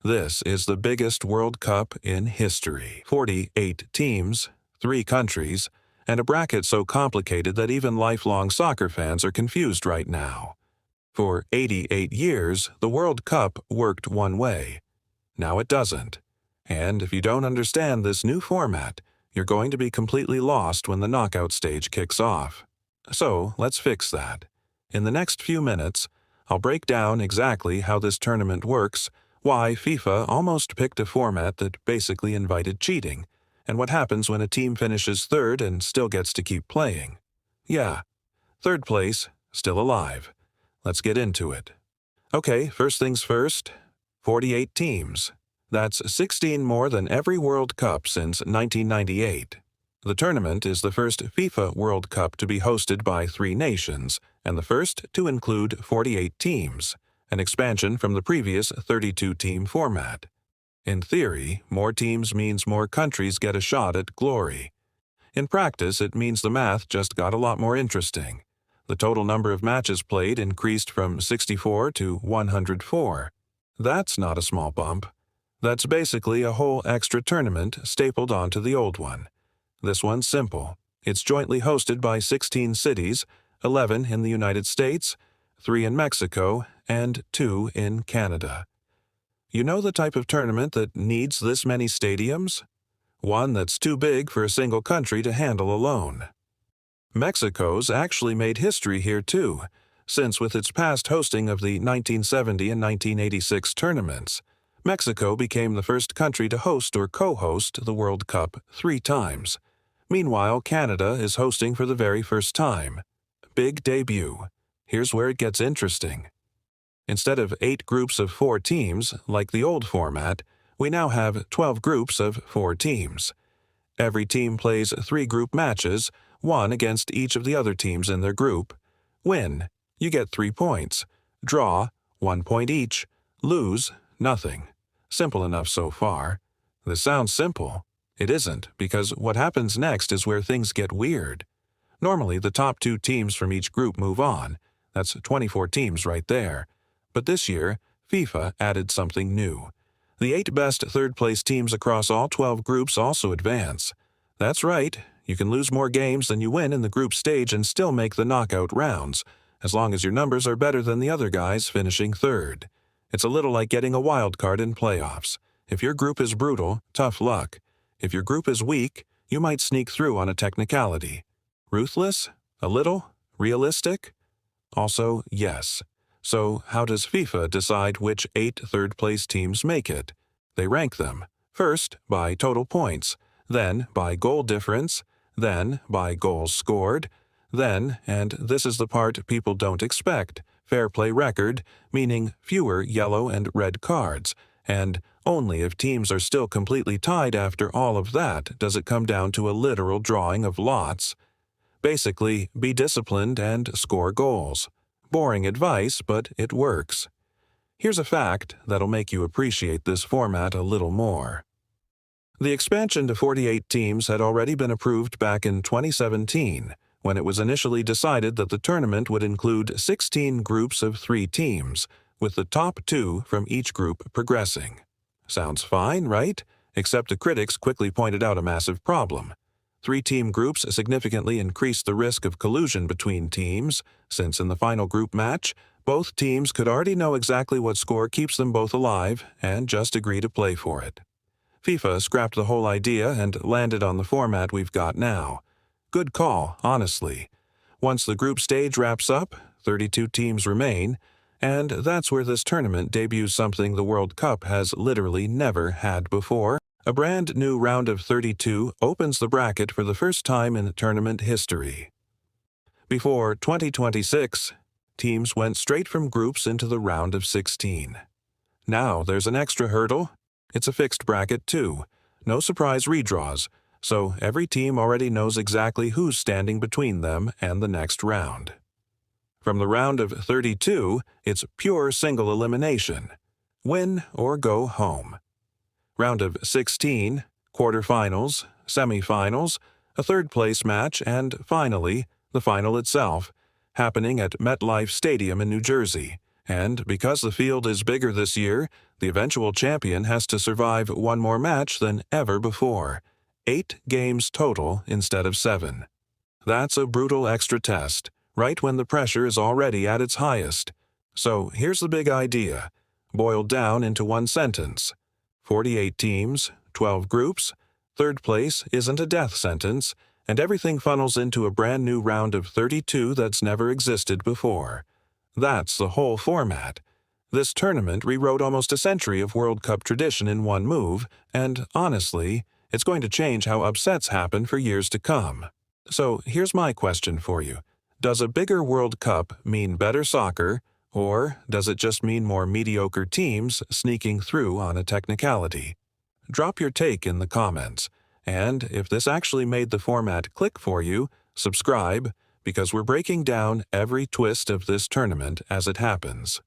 This is the biggest World Cup in history. 48 teams, 3 countries, and a bracket so complicated that even lifelong soccer fans are confused right now. For 88 years, the World Cup worked one way. Now it doesn't. And if you don't understand this new format, you're going to be completely lost when the knockout stage kicks off. So let's fix that. In the next few minutes, I'll break down exactly how this tournament works, why FIFA almost picked a format that basically invited cheating, and what happens when a team finishes third and still gets to keep playing. Yeah, third place, still alive. Let's get into it. Okay, first things first, 48 teams. That's 16 more than every World Cup since 1998. The tournament is the first FIFA World Cup to be hosted by 3 nations, and the first to include 48 teams, an expansion from the previous 32-team format. In theory, more teams means more countries get a shot at glory. In practice, it means the math just got a lot more interesting. The total number of matches played increased from 64 to 104. That's not a small bump. That's basically a whole extra tournament stapled onto the old one. This one's simple. It's jointly hosted by 16 cities, 11 in the United States, 3 in Mexico, and 2 in Canada. You know the type of tournament that needs this many stadiums? One that's too big for a single country to handle alone. Mexico's actually made history here too, since with its past hosting of the 1970 and 1986 tournaments, Mexico became the first country to host or co-host the World Cup 3 times. Meanwhile, Canada is hosting for the very first time. Big debut. Here's where it gets interesting. Instead of 8 groups of 4 teams, like the old format, we now have 12 groups of 4 teams. Every team plays 3 group matches, 1 against each of the other teams in their group. Win, you get 3 points. Draw, 1 point each. Lose, nothing. Simple enough so far. This sounds simple. It isn't, because what happens next is where things get weird. Normally, the top 2 teams from each group move on. That's 24 teams right there. But this year, FIFA added something new. The 8 best third-place teams across all 12 groups also advance. That's right, you can lose more games than you win in the group stage and still make the knockout rounds, as long as your numbers are better than the other guys finishing third. It's a little like getting a wild card in playoffs. If your group is brutal, tough luck. If your group is weak, you might sneak through on a technicality. Ruthless? A little? Realistic? Also, yes. So, how does FIFA decide which 8 third-place teams make it? They rank them, first by total points, then by goal difference, then by goals scored, then, and this is the part people don't expect, fair play record, meaning fewer yellow and red cards, and only if teams are still completely tied after all of that does it come down to a literal drawing of lots. Basically, be disciplined and score goals. Boring advice, but it works. Here's a fact that'll make you appreciate this format a little more. The expansion to 48 teams had already been approved back in 2017, when it was initially decided that the tournament would include 16 groups of 3 teams, with the top 2 from each group progressing. Sounds fine, right? Except the critics quickly pointed out a massive problem. 3-team groups significantly increased the risk of collusion between teams, since in the final group match, both teams could already know exactly what score keeps them both alive and just agree to play for it. FIFA scrapped the whole idea and landed on the format we've got now. Good call, honestly. Once the group stage wraps up, 32 teams remain, and that's where this tournament debuts something the World Cup has literally never had before. A brand new round of 32 opens the bracket for the first time in tournament history. Before 2026, teams went straight from groups into the round of 16. Now there's an extra hurdle. It's a fixed bracket too. No surprise redraws, so every team already knows exactly who's standing between them and the next round. From the round of 32, it's pure single elimination. Win or go home. Round of 16, quarterfinals, semifinals, a third-place match, and finally, the final itself, happening at MetLife Stadium in New Jersey, And because the field is bigger this year, the eventual champion has to survive one more match than ever before. 8 games total instead of 7. That's a brutal extra test, right when the pressure is already at its highest. So here's the big idea, boiled down into one sentence. 48 teams, 12 groups, third place isn't a death sentence, and everything funnels into a brand new round of 32 that's never existed before. That's the whole format. This tournament rewrote almost a century of World Cup tradition in one move, and honestly, it's going to change how upsets happen for years to come. So here's my question for you. Does a bigger World Cup mean better soccer, or does it just mean more mediocre teams sneaking through on a technicality? Drop your take in the comments, and if this actually made the format click for you, subscribe, because we're breaking down every twist of this tournament as it happens.